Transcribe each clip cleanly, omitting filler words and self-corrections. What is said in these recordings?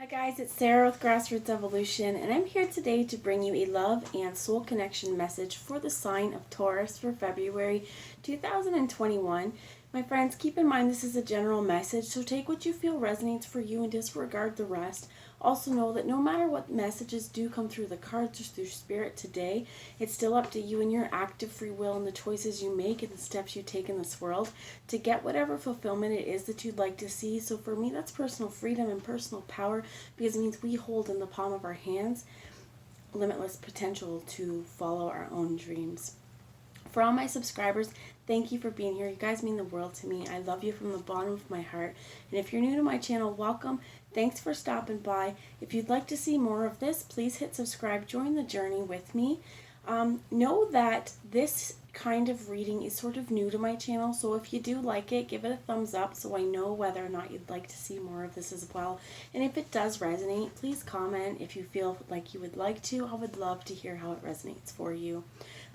Hi guys, it's Sarah with Grassroots Evolution, and I'm here today to bring you a love and soul connection message for the sign of Taurus for February 2021. My friends, keep in mind this is a general message, so take what you feel resonates for you and disregard the rest. Also know that no matter what messages do come through the cards or through spirit today, it's still up to you and your active free will and the choices you make and the steps you take in this world to get whatever fulfillment it is that you'd like to see. So for me, that's personal freedom and personal power, because it means we hold in the palm of our hands limitless potential to follow our own dreams. For all my subscribers, thank you for being here. You guys mean the world to me. I love you from the bottom of my heart. And if you're new to my channel, welcome. Thanks for stopping by. If you'd like to see more of this, please hit subscribe. Join the journey with me. Know that this kind of reading is sort of new to my channel, so if you do like it, give it a thumbs up so I know whether or not you'd like to see more of this as well. And if it does resonate, please comment if you feel like you would like to. I would love to hear how it resonates for you.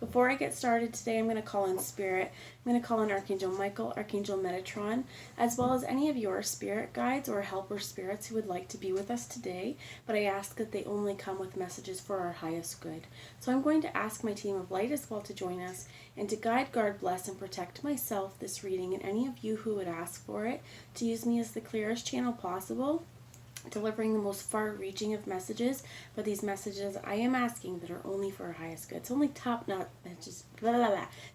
Before I get started today, I'm going to call in Spirit. I'm going to call in Archangel Michael, Archangel Metatron, as well as any of your spirit guides or helper spirits who would like to be with us today, but I ask that they only come with messages for our highest good. So I'm going to ask my team of light as well to join us and to guide, guard, bless, and protect myself this reading and any of you who would ask for it, to use me as the clearest channel possible, delivering the most far-reaching of messages. But these messages I am asking that are only for our highest good. It's only top-notch messages,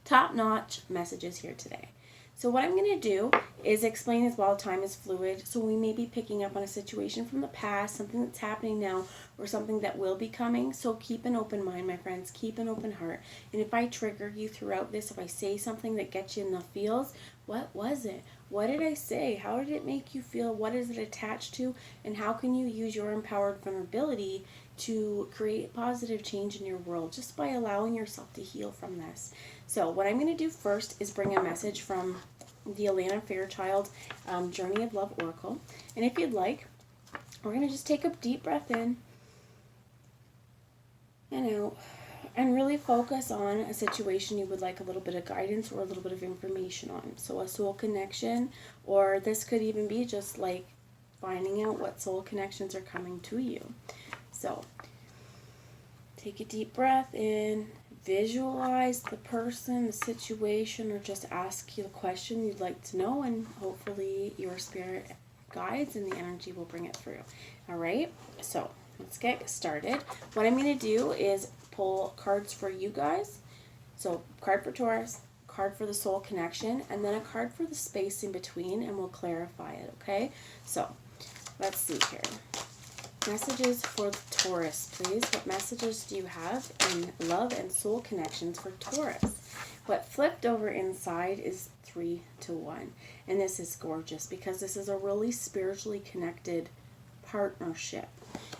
top-notch messages here today. So what I'm going to do is explain as well, time is fluid, so we may be picking up on a situation from the past, something that's happening now, or something that will be coming. So keep an open mind, my friends, keep an open heart. And if I trigger you throughout this, if I say something that gets you in the feels, what was it? What did I say? How did it make you feel? What is it attached to? And how can you use your empowered vulnerability to create positive change in your world just by allowing yourself to heal from this? So what I'm going to do first is bring a message from the Alana Fairchild Journey of Love Oracle. And if you'd like, we're going to just take a deep breath in and out and really focus on a situation you would like a little bit of guidance or a little bit of information on. So a soul connection, or this could even be just like finding out what soul connections are coming to you. So take a deep breath in, visualize the person, the situation, or just ask you the question you'd like to know, and hopefully your spirit guides and the energy will bring it through. All right, so let's get started. What I'm going to do is pull cards for you guys. So card for Taurus, card for the soul connection, and then a card for the space in between, and we'll clarify it, okay? So let's see here. Messages for Taurus, please. What messages do you have in love and soul connections for Taurus? What flipped over inside is 3 to 1. And this is gorgeous because this is a really spiritually connected partnership.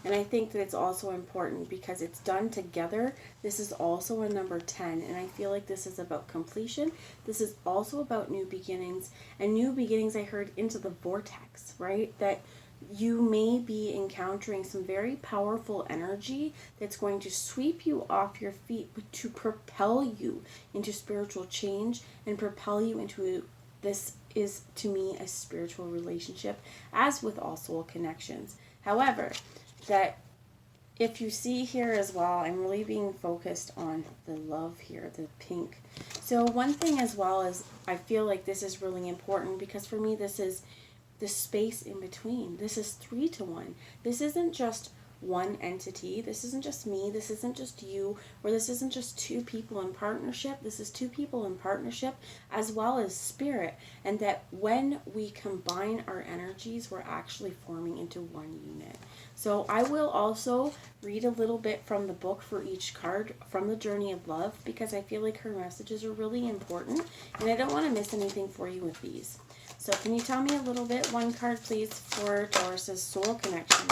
And I think that it's also important because it's done together. This is also a number 10. And I feel like this is about completion. This is also about new beginnings. And new beginnings, I heard, into the vortex, right? That you may be encountering some very powerful energy that's going to sweep you off your feet, but to propel you into spiritual change and propel you into this is, to me, a spiritual relationship, as with all soul connections. However, that if you see here as well, I'm really being focused on the love here, the pink. So one thing as well is I feel like this is really important because for me this is the space in between. This is 3 to 1. This isn't just one entity. This isn't just me. This isn't just you. Or this isn't just two people in partnership. This is two people in partnership as well as spirit. And that when we combine our energies, we're actually forming into one unit. So I will also read a little bit from the book for each card from the Journey of Love because I feel like her messages are really important and I don't want to miss anything for you with these. So can you tell me a little bit, one card please, for Taurus's soul connection?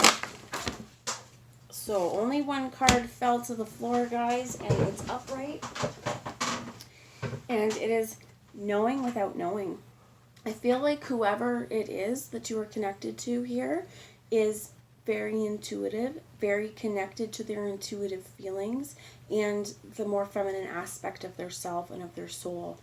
So only one card fell to the floor, guys, and it's upright. And it is knowing without knowing. I feel like whoever it is that you are connected to here is very intuitive, very connected to their intuitive feelings and the more feminine aspect of their self and of their soul.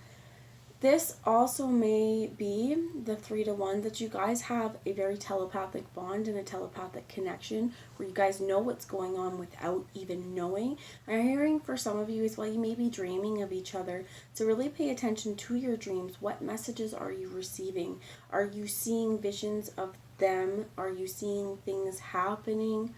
This also may be the 3-to-1 that you guys have a very telepathic bond and a telepathic connection where you guys know what's going on without even knowing. I'm hearing for some of you as well, you may be dreaming of each other. So really pay attention to your dreams. What messages are you receiving? Are you seeing visions of them? Are you seeing things happening?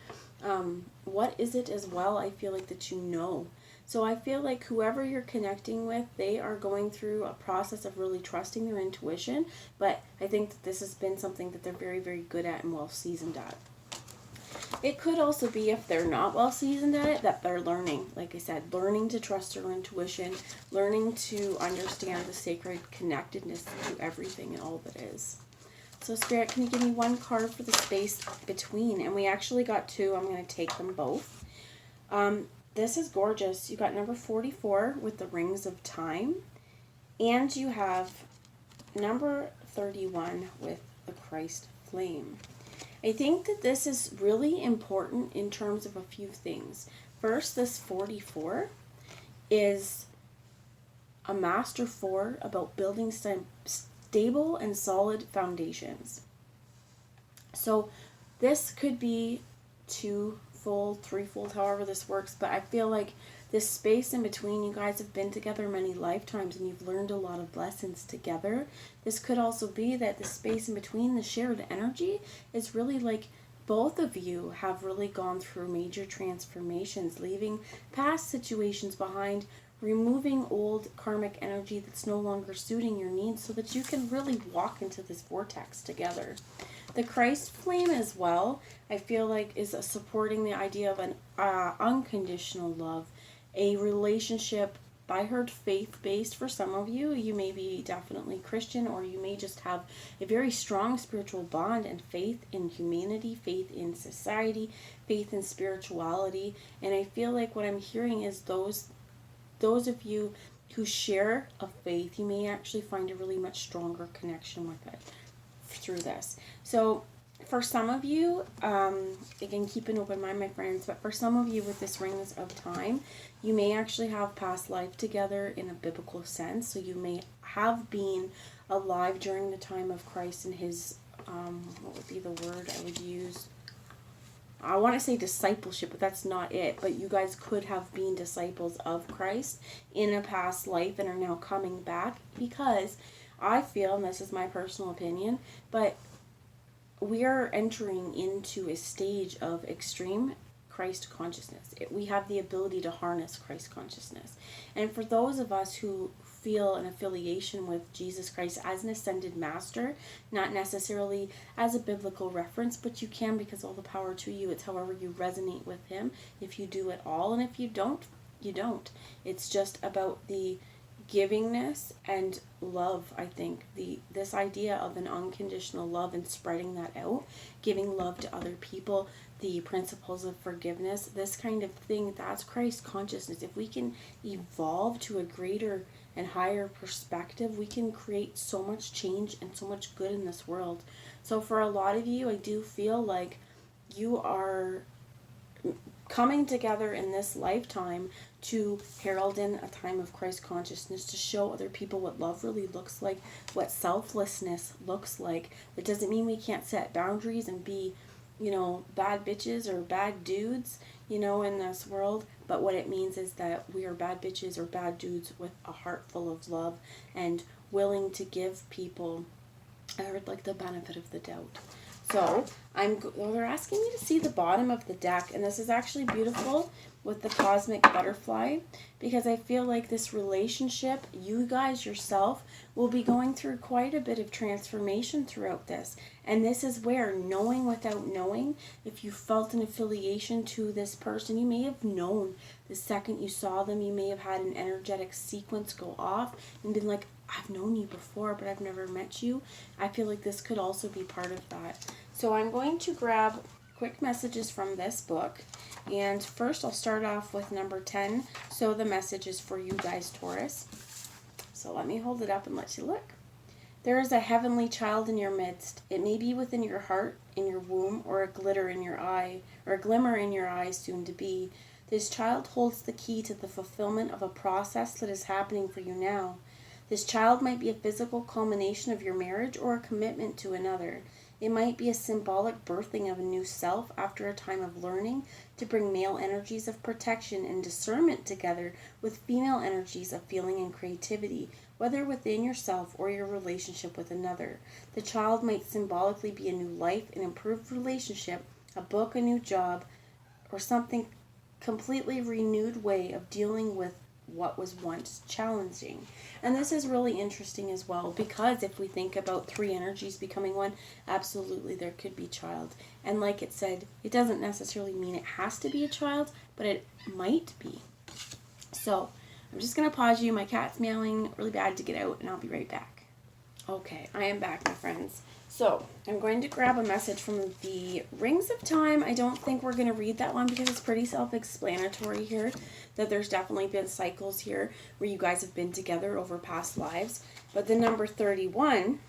What is it as well, I feel like, that you know? So I feel like whoever you're connecting with, they are going through a process of really trusting their intuition, but I think that this has been something that they're very, very good at and well seasoned at. It could also be, if they're not well seasoned at it, that they're learning. Like I said, learning to trust their intuition, learning to understand the sacred connectedness to everything and all that is. So Spirit, can you give me one card for the space between? And we actually got two. I'm going to take them both. This is gorgeous. You got number 44 with the rings of time. And you have number 31 with the Christ flame. I think that this is really important in terms of a few things. First, this 44 is a master 4 about building stable and solid foundations. So this could be twofold, threefold, however this works, but I feel like this space in between, you guys have been together many lifetimes and you've learned a lot of lessons together. This could also be that the space in between, the shared energy, is really like both of you have really gone through major transformations, leaving past situations behind, removing old karmic energy that's no longer suiting your needs so that you can really walk into this vortex together. The Christ flame as well, I feel like, is supporting the idea of an unconditional love, a relationship. I heard faith-based for some of you. You may be definitely Christian, or you may just have a very strong spiritual bond and faith in humanity, faith in society, faith in spirituality. And I feel like what I'm hearing is those of you who share a faith, you may actually find a really much stronger connection with it through this. So for some of you, again, keep an open mind, my friends, but for some of you with this rings of time, you may actually have past life together in a biblical sense. So you may have been alive during the time of Christ and his, what would be the word I would use? I want to say discipleship, but that's not it. But you guys could have been disciples of Christ in a past life and are now coming back, because I feel, and this is my personal opinion, but we are entering into a stage of extreme Christ consciousness. We have the ability to harness Christ consciousness. And for those of us who feel an affiliation with Jesus Christ as an ascended master, not necessarily as a biblical reference, but you can, because all the power to you. It's however you resonate with him, if you do at all, and if you don't, you don't. It's just about the givingness and love. I think this idea of an unconditional love and spreading that out, giving love to other people, the principles of forgiveness, this kind of thing, that's Christ consciousness. If we can evolve to a greater and higher perspective, we can create so much change and so much good in this world. So for a lot of you, I do feel like you are coming together in this lifetime to herald in a time of Christ consciousness, to show other people what love really looks like, what selflessness looks like. It doesn't mean we can't set boundaries and be, bad bitches or bad dudes, in this world. But what it means is that we are bad bitches or bad dudes with a heart full of love and willing to give people, I heard, like, the benefit of the doubt. So they're asking me to see the bottom of the deck, and this is actually beautiful with the cosmic butterfly, because I feel like this relationship, you guys yourself, will be going through quite a bit of transformation throughout this. And this is where, knowing without knowing, if you felt an affiliation to this person, you may have known the second you saw them. You may have had an energetic sequence go off and been like, I've known you before, but I've never met you. I feel like this could also be part of that. So I'm going to grab quick messages from this book. And first I'll start off with number 10. So the message is for you guys, Taurus. So let me hold it up and let you look. There is a heavenly child in your midst. It may be within your heart, in your womb, or a glitter in your eye, or a glimmer in your eye soon to be. This child holds the key to the fulfillment of a process that is happening for you now. This child might be a physical culmination of your marriage or a commitment to another. It might be a symbolic birthing of a new self after a time of learning to bring male energies of protection and discernment together with female energies of feeling and creativity, whether within yourself or your relationship with another. The child might symbolically be a new life, an improved relationship, a book, a new job, or something completely renewed way of dealing with what was once challenging. And this is really interesting as well, because if we think about three energies becoming one, absolutely there could be child. And like it said, it doesn't necessarily mean it has to be a child, but it might be. So I'm just going to pause you. My cat's meowing really bad to get out, and I'll be right back. Okay, I am back, my friends. So I'm going to grab a message from the Rings of Time. I don't think we're going to read that one because it's pretty self-explanatory here, that there's definitely been cycles here where you guys have been together over past lives. But the number 31,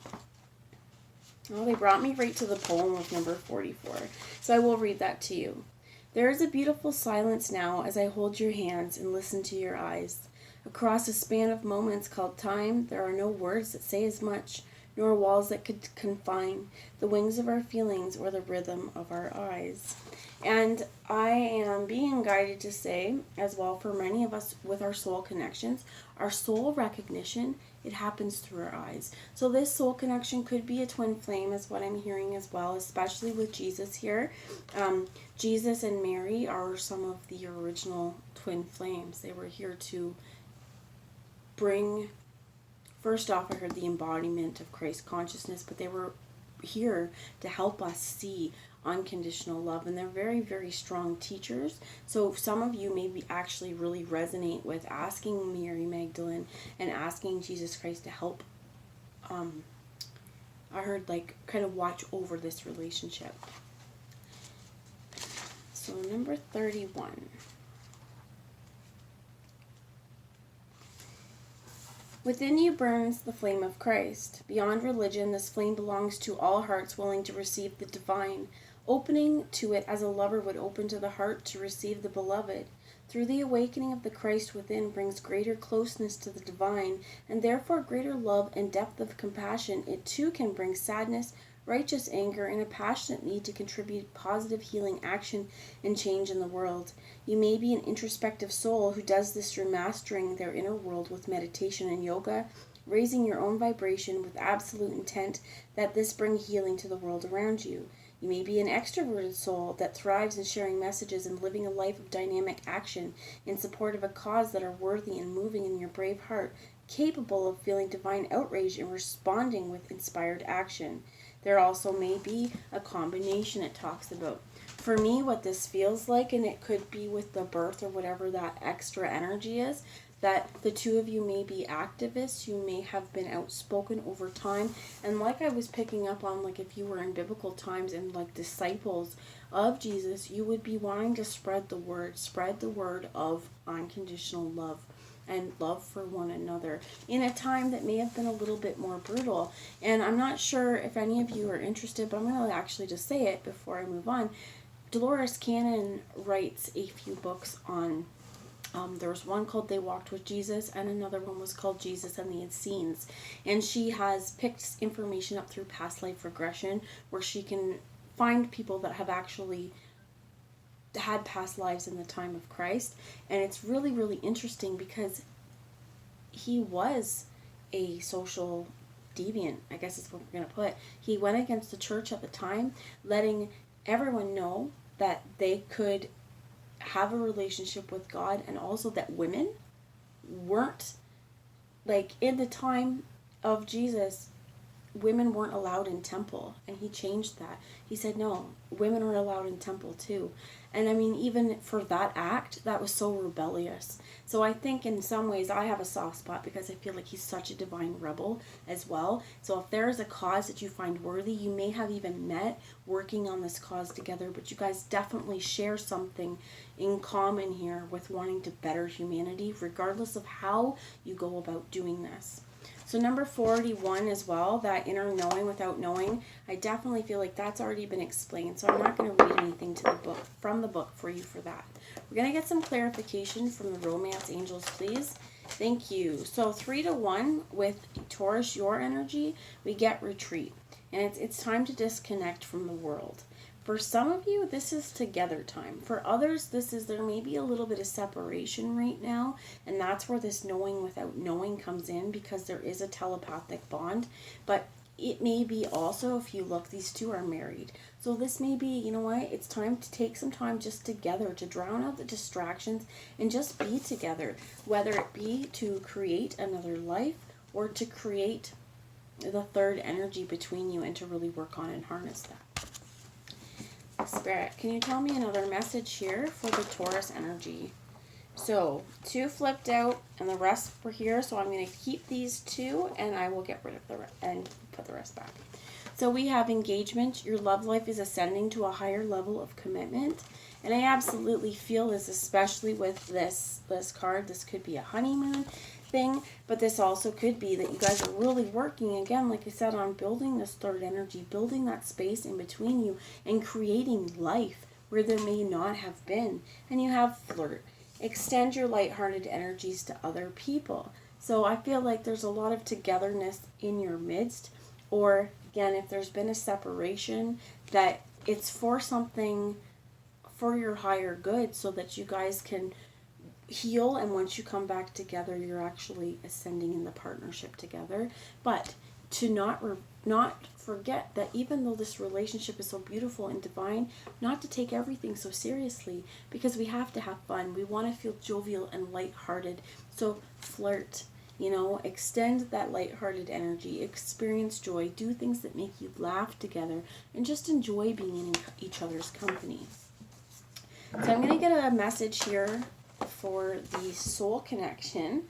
well, they brought me right to the poem of number 44. So I will read that to you. There is a beautiful silence now as I hold your hands and listen to your eyes. Across a span of moments called time, there are no words that say as much, nor walls that could confine the wings of our feelings or the rhythm of our eyes. And I am being guided to say, as well, for many of us with our soul connections, our soul recognition, it happens through our eyes. So this soul connection could be a twin flame, is what I'm hearing as well, especially with Jesus here. Jesus and Mary are some of the original twin flames. They were here to bring, first off, I heard the embodiment of Christ consciousness, but they were here to help us see unconditional love, and they're very, very strong teachers. So some of you maybe actually really resonate with asking Mary Magdalene and asking Jesus Christ to help, I heard, like, kind of watch over this relationship. So number 31. Within you burns the flame of Christ. Beyond religion, this flame belongs to all hearts willing to receive the divine, opening to it as a lover would open to the heart to receive the beloved. Through the awakening of the Christ within brings greater closeness to the divine, and therefore greater love and depth of compassion. It too can bring sadness, righteous anger, and a passionate need to contribute positive healing action and change in the world. You may be an introspective soul who does this through mastering their inner world with meditation and yoga, raising your own vibration with absolute intent that this bring healing to the world around you. You may be an extroverted soul that thrives in sharing messages and living a life of dynamic action in support of a cause that are worthy and moving in your brave heart, capable of feeling divine outrage and responding with inspired action. There also may be a combination it talks about. For me, what this feels like, and it could be with the birth or whatever that extra energy is, that the two of you may be activists, you may have been outspoken over time, and like I was picking up on, like if you were in biblical times and like disciples of Jesus, you would be wanting to spread the word of unconditional love and love for one another in a time that may have been a little bit more brutal. And I'm not sure if any of you are interested, but I'm going to actually just say it before I move on. Dolores Cannon writes a few books on, there was one called They Walked with Jesus, and another one was called Jesus and the Essenes. And she has picked information up through past life regression where she can find people that have actually had past lives in the time of Christ. And it's really, really interesting because he was a social deviant, I guess is what we're going to put. He went against the church at the time, letting everyone know that they could have a relationship with God, and also that women weren't, like in the time of Jesus, women weren't allowed in temple, and he changed that. He said, no, women are allowed in temple too. And I mean, even for that act, that was so rebellious. So I think in some ways I have a soft spot because I feel like he's such a divine rebel as well. So if there is a cause that you find worthy, you may have even met working on this cause together, but you guys definitely share something in common here with wanting to better humanity, regardless of how you go about doing this. So number 41 as well, that inner knowing without knowing, I definitely feel like that's already been explained. So I'm not going to read anything to the book from the book for you for that. We're going to get some clarification from the romance angels, please. Thank you. So 3 to 1 with Taurus, your energy, we get retreat. And it's time to disconnect from the world. For some of you, this is together time. For others, there may be a little bit of separation right now, and that's where this knowing without knowing comes in, because there is a telepathic bond. But it may be also, if you look, these two are married. So this may be, you know what, it's time to take some time just together to drown out the distractions and just be together, whether it be to create another life or to create the third energy between you and to really work on and harness that. Spirit, can you tell me another message here for the Taurus energy? So 2 flipped out and the rest were here, so I'm going to keep these 2 and I will get rid of the rest and put the rest back. So we have engagement. Your love life is ascending to a higher level of commitment, and I absolutely feel this, especially with this card. This could be a honeymoon thing, but this also could be that you guys are really working, again, like I said, on building this third energy, building that space in between you and creating life where there may not have been. And you have flirt. Extend your lighthearted energies to other people. So I feel like there's a lot of togetherness in your midst, or again, if there's been a separation, that it's for something, for your higher good, so that you guys can heal, and once you come back together, you're actually ascending in the partnership together. But to not forget that even though this relationship is so beautiful and divine, not to take everything so seriously, because we have to have fun. We want to feel jovial and lighthearted. So flirt, extend that lighthearted energy, experience joy, do things that make you laugh together, and just enjoy being in each other's company. So I'm going to get a message here for the soul connection,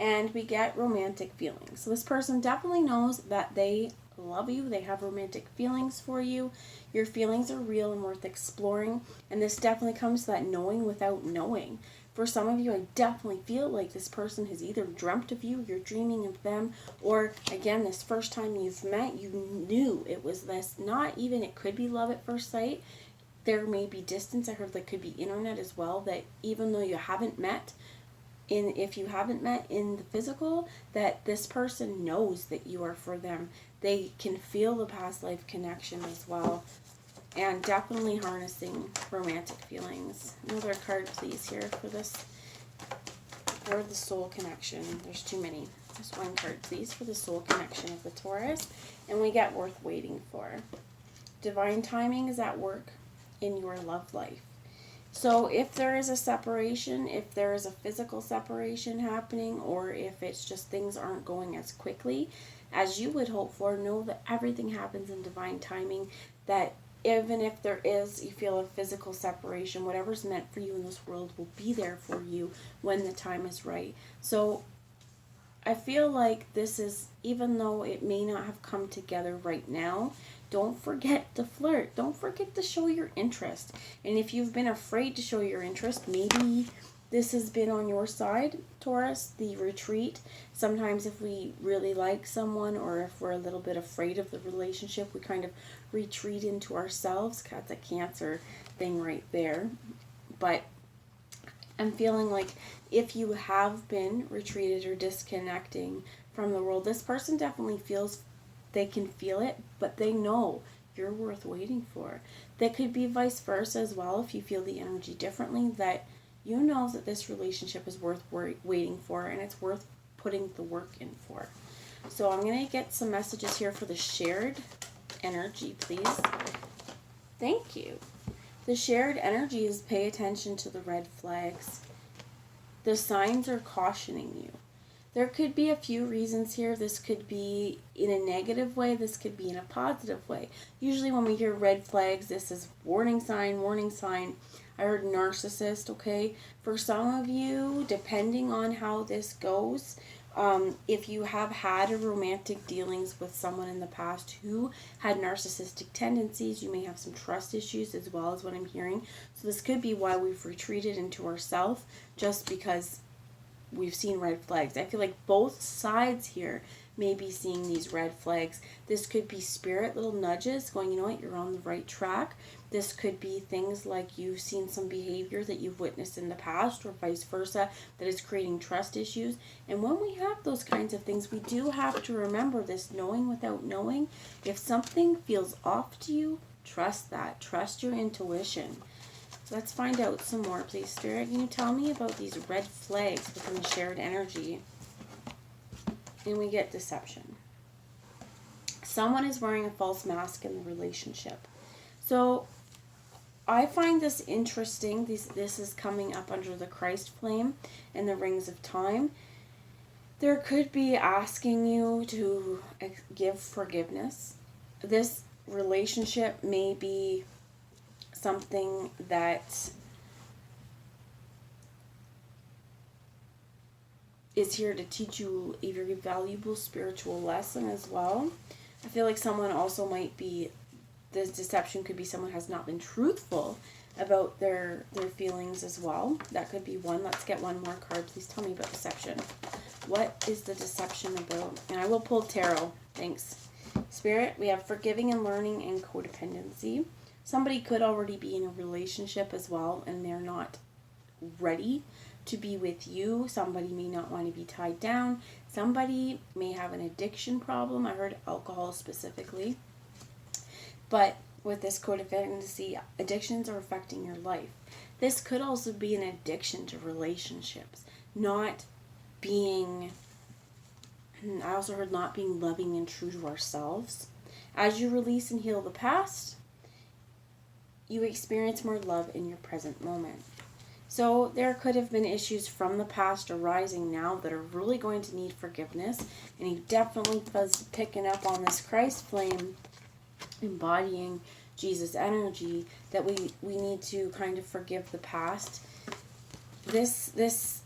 and we get romantic feelings. So this person definitely knows that they love you, they have romantic feelings for you. Your feelings are real and worth exploring, and this definitely comes to that knowing without knowing. For some of you, I definitely feel like this person has either dreamt of you, you're dreaming of them, or again, this first time you've met, you knew it was this. Not even, it could be love at first sight. There may be distance. I heard there could be internet as well, that even though you haven't met, if you haven't met in the physical, that this person knows that you are for them. They can feel the past life connection as well, and definitely harnessing romantic feelings. Another card, please, here for this, for the soul connection. There's too many. Just one card, please, for the soul connection of the Taurus, and we get worth waiting for. Divine timing is at work in your love life. So if there is a separation, if there is a physical separation happening, or if it's just things aren't going as quickly as you would hope for, know that everything happens in divine timing. That even if there is, you feel a physical separation, whatever's meant for you in this world will be there for you when the time is right. So I feel like this is, even though it may not have come together right now, don't forget to flirt. Don't forget to show your interest. And if you've been afraid to show your interest, maybe this has been on your side, Taurus, the retreat. Sometimes if we really like someone, or if we're a little bit afraid of the relationship, we kind of retreat into ourselves. That's a Cancer thing right there. But I'm feeling like if you have been retreated or disconnecting from the world, this person definitely feels, they can feel it, but they know you're worth waiting for. That could be vice versa as well, if you feel the energy differently, that you know that this relationship is worth waiting for, and it's worth putting the work in for. So I'm going to get some messages here for the shared energy, please. Thank you. The shared energy is pay attention to the red flags. The signs are cautioning you. There could be a few reasons here. This could be in a negative way. This could be in a positive way. Usually when we hear red flags, this is warning sign, warning sign. I heard narcissist, okay? For some of you, depending on how this goes, if you have had a romantic dealings with someone in the past who had narcissistic tendencies, you may have some trust issues as well, as what I'm hearing. So this could be why we've retreated into ourselves, just because we've seen red flags. I feel like both sides here may be seeing these red flags. This could be spirit, little nudges going, you know what, you're on the right track. This could be things like you've seen some behavior that you've witnessed in the past, or vice versa, that is creating trust issues. And when we have those kinds of things, we do have to remember this knowing without knowing. If something feels off to you, trust that. Trust your intuition. Let's find out some more, please, Spirit. Can you tell me about these red flags within the shared energy? And we get deception. Someone is wearing a false mask in the relationship. So I find this interesting. This is coming up under the Christ flame and the rings of time. There could be asking you to give forgiveness. This relationship may be something that is here to teach you a very valuable spiritual lesson as well. I feel like someone also might be, this deception could be someone has not been truthful about their feelings as well. That could be one. Let's get one more card. Please tell me about deception. What is the deception about? And I will pull tarot. Thanks. Spirit, we have forgiving and learning and codependency. Somebody could already be in a relationship as well, and they're not ready to be with you. Somebody may not want to be tied down. Somebody may have an addiction problem. I heard alcohol specifically. But with this codependency, addictions are affecting your life. This could also be an addiction to relationships. Not being, I also heard not being loving and true to ourselves. As you release and heal the past, you experience more love in your present moment. So there could have been issues from the past arising now that are really going to need forgiveness. And he definitely was picking up on this Christ flame, embodying Jesus energy, that we need to kind of forgive the past. This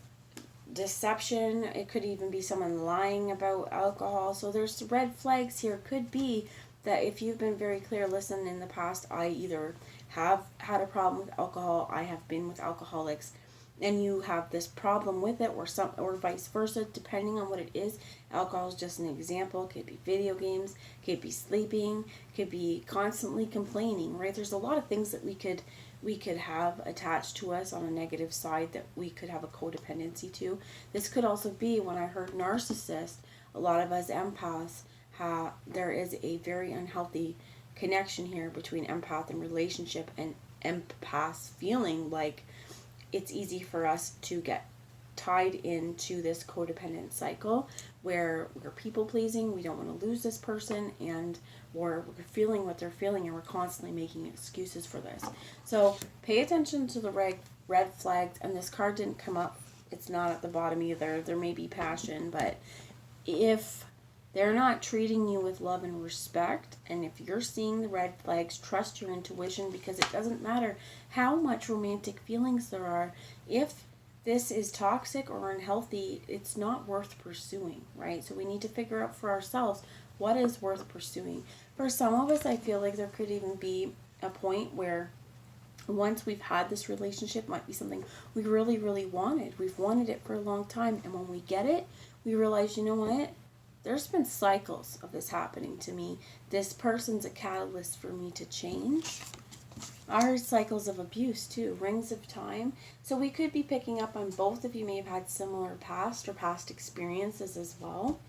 deception, it could even be someone lying about alcohol. So there's red flags here. Could be that if you've been very clear, listen, in the past I either have had a problem with alcohol, I have been with alcoholics, and you have this problem with it, or vice versa, depending on what it is. Alcohol is just an example. It could be video games, could be sleeping, could be constantly complaining, right? There's a lot of things that we could have attached to us on a negative side that we could have a codependency to. This could also be, when I heard narcissist, a lot of us empaths, there is a very unhealthy connection here between empath and relationship, and empaths feeling like it's easy for us to get tied into this codependent cycle where we're people pleasing, we don't want to lose this person, and we're feeling what they're feeling, and we're constantly making excuses for this. So pay attention to the red flags. And this card didn't come up, it's not at the bottom either. There may be passion, but if they're not treating you with love and respect, and if you're seeing the red flags, trust your intuition, because it doesn't matter how much romantic feelings there are. If this is toxic or unhealthy, it's not worth pursuing, right? So we need to figure out for ourselves what is worth pursuing. For some of us, I feel like there could even be a point where once we've had this relationship, might be something we really, really wanted. We've wanted it for a long time, and when we get it, we realize, you know what? There's been cycles of this happening to me. This person's a catalyst for me to change. I heard cycles of abuse too, rings of time. So we could be picking up on both of you may have had similar past or past experiences as well.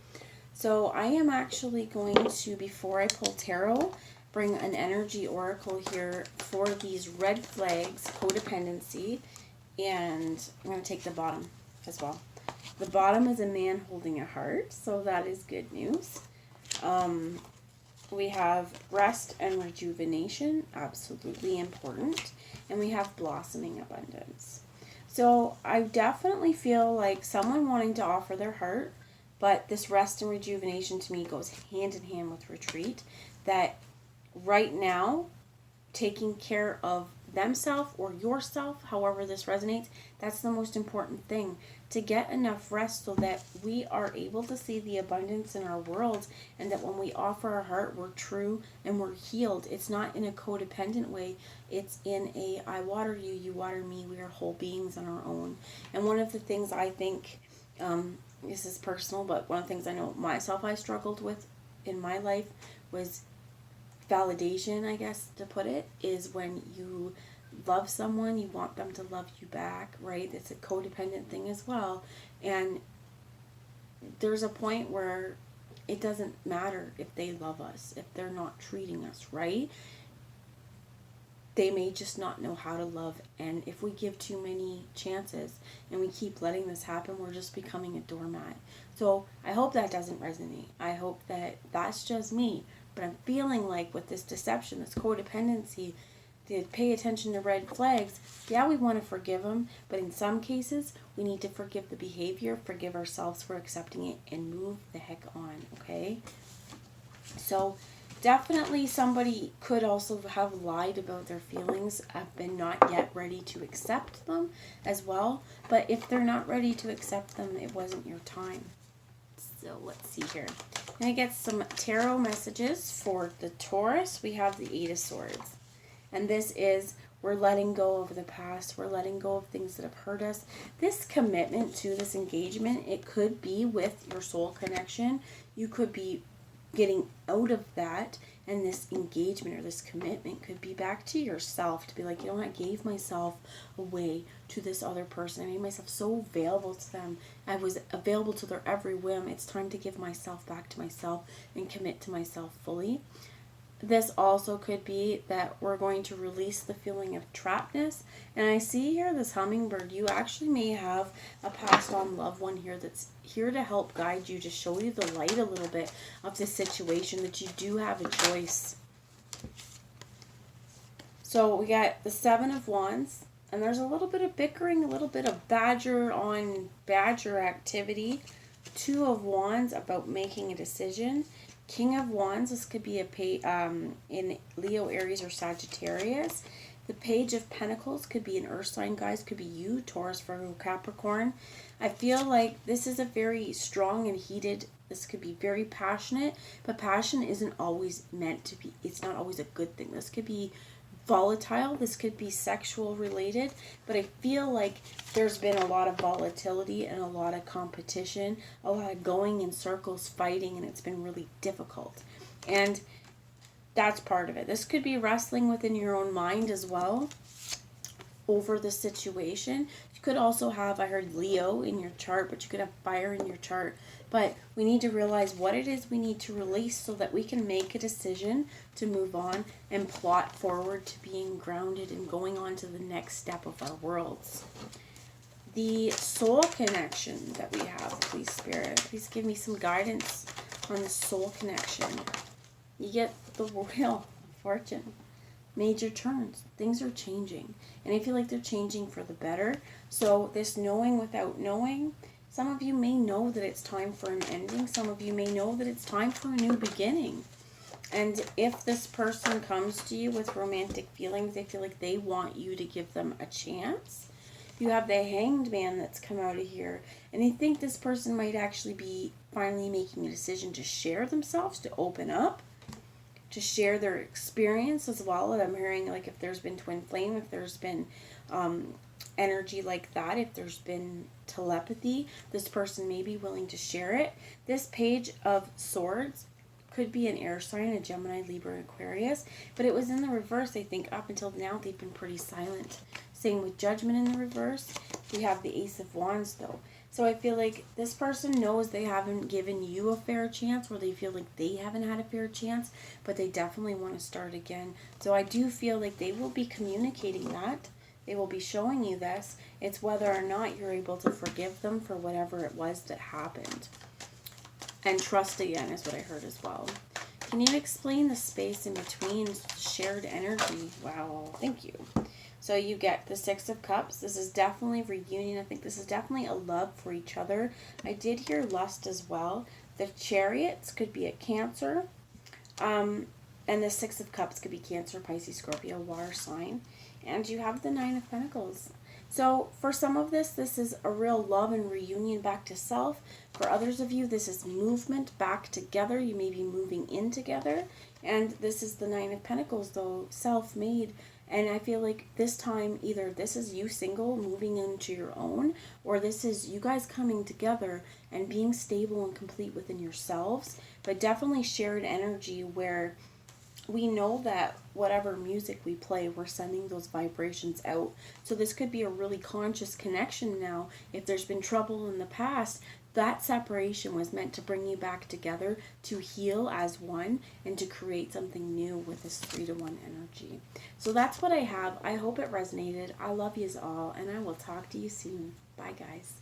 So I am actually going to, before I pull tarot, bring an energy oracle here for these red flags, codependency, and I'm going to take the bottom as well. The bottom is a man holding a heart, so that is good news. We have rest and rejuvenation, absolutely important. And we have blossoming abundance. So I definitely feel like someone wanting to offer their heart, but this rest and rejuvenation to me goes hand in hand with retreat. That right now, taking care of themselves or yourself, however this resonates, that's the most important thing. To get enough rest so that we are able to see the abundance in our world, and that when we offer our heart, we're true and we're healed. It's not in a codependent way. It's in a, I water you, you water me. We are whole beings on our own. And one of the things I think, this is personal, but one of the things I know myself I struggled with in my life was validation, I guess, to put it, is when you love someone, you want them to love you back, right? It's a codependent thing as well. And there's a point where it doesn't matter if they love us, if they're not treating us right. They may just not know how to love. And if we give too many chances and we keep letting this happen, we're just becoming a doormat. So I hope that doesn't resonate. I hope that that's just me. But I'm feeling like with this deception, this codependency, to pay attention to red flags, yeah, we want to forgive them, but in some cases, we need to forgive the behavior, forgive ourselves for accepting it, and move the heck on, okay? So definitely somebody could also have lied about their feelings, have been not yet ready to accept them as well, but if they're not ready to accept them, it wasn't your time. So let's see here. I'm going to get some tarot messages for the Taurus. We have the Eight of Swords. And this is, we're letting go of the past. We're letting go of things that have hurt us. This commitment to this engagement, it could be with your soul connection. You could be getting out of that. And this engagement or this commitment could be back to yourself. To be like, you know what, I gave myself away to this other person. I made myself so available to them. I was available to their every whim. It's time to give myself back to myself and commit to myself fully. This also could be that we're going to release the feeling of trappedness. And I see here this hummingbird. You actually may have a passed on loved one here that's here to help guide you, to show you the light a little bit of the situation, that you do have a choice. So we got the Seven of Wands. And there's a little bit of bickering, a little bit of badger on badger activity. Two of Wands about making a decision. King of Wands, this could be in Leo, Aries, or Sagittarius. The Page of Pentacles could be an Earth sign, guys. Could be you, Taurus, Virgo, Capricorn. I feel like this is a very strong and heated, this could be very passionate, but passion isn't always meant to be, it's not always a good thing. This could be volatile, this could be sexual related, but I feel like there's been a lot of volatility and a lot of competition, a lot of going in circles, fighting, and it's been really difficult. And that's part of it. This could be wrestling within your own mind as well over the situation. You could also have, I heard Leo in your chart, but you could have fire in your chart. But we need to realize what it is we need to release so that we can make a decision to move on and plot forward to being grounded and going on to the next step of our worlds. The soul connection that we have, please, Spirit, please give me some guidance on the soul connection. You get the Wheel of Fortune. Major turns. Things are changing. And I feel like they're changing for the better. So this knowing without knowing, some of you may know that it's time for an ending. Some of you may know that it's time for a new beginning. And if this person comes to you with romantic feelings, they feel like they want you to give them a chance. You have the Hanged Man that's come out of here. And I think this person might actually be finally making a decision to share themselves, to open up, to share their experience as well. And I'm hearing, like, if there's been twin flame, if there's been energy like that, if there's been telepathy, this person may be willing to share it. This Page of Swords could be an air sign, a Gemini, Libra, Aquarius, but it was in the reverse. I think up until now they've been pretty silent. Same with Judgment in the reverse. We have the Ace of Wands though. So I feel like this person knows they haven't given you a fair chance, or they feel like they haven't had a fair chance, but they definitely want to start again. So I do feel like they will be communicating that. They will be showing you this. It's whether or not you're able to forgive them for whatever it was that happened. And trust again is what I heard as well. Can you explain the space in between shared energy? Wow, thank you. So you get the Six of Cups. This is definitely reunion. I think this is definitely a love for each other. I did hear lust as well. The Chariots could be a Cancer. And the Six of Cups could be Cancer, Pisces, Scorpio, water sign. And you have the Nine of Pentacles. So for some of this is a real love and reunion back to self. For others of you, this is movement back together. You may be moving in together. And this is the Nine of Pentacles, though, self-made. And I feel like this time, either this is you single, moving into your own, or this is you guys coming together and being stable and complete within yourselves. But definitely shared energy where we know that whatever music we play, we're sending those vibrations out. So this could be a really conscious connection now. If there's been trouble in the past, that separation was meant to bring you back together to heal as one and to create something new with this 3-to-1 energy. So that's what I have. I hope it resonated. I love yous all, and I will talk to you soon. Bye, guys.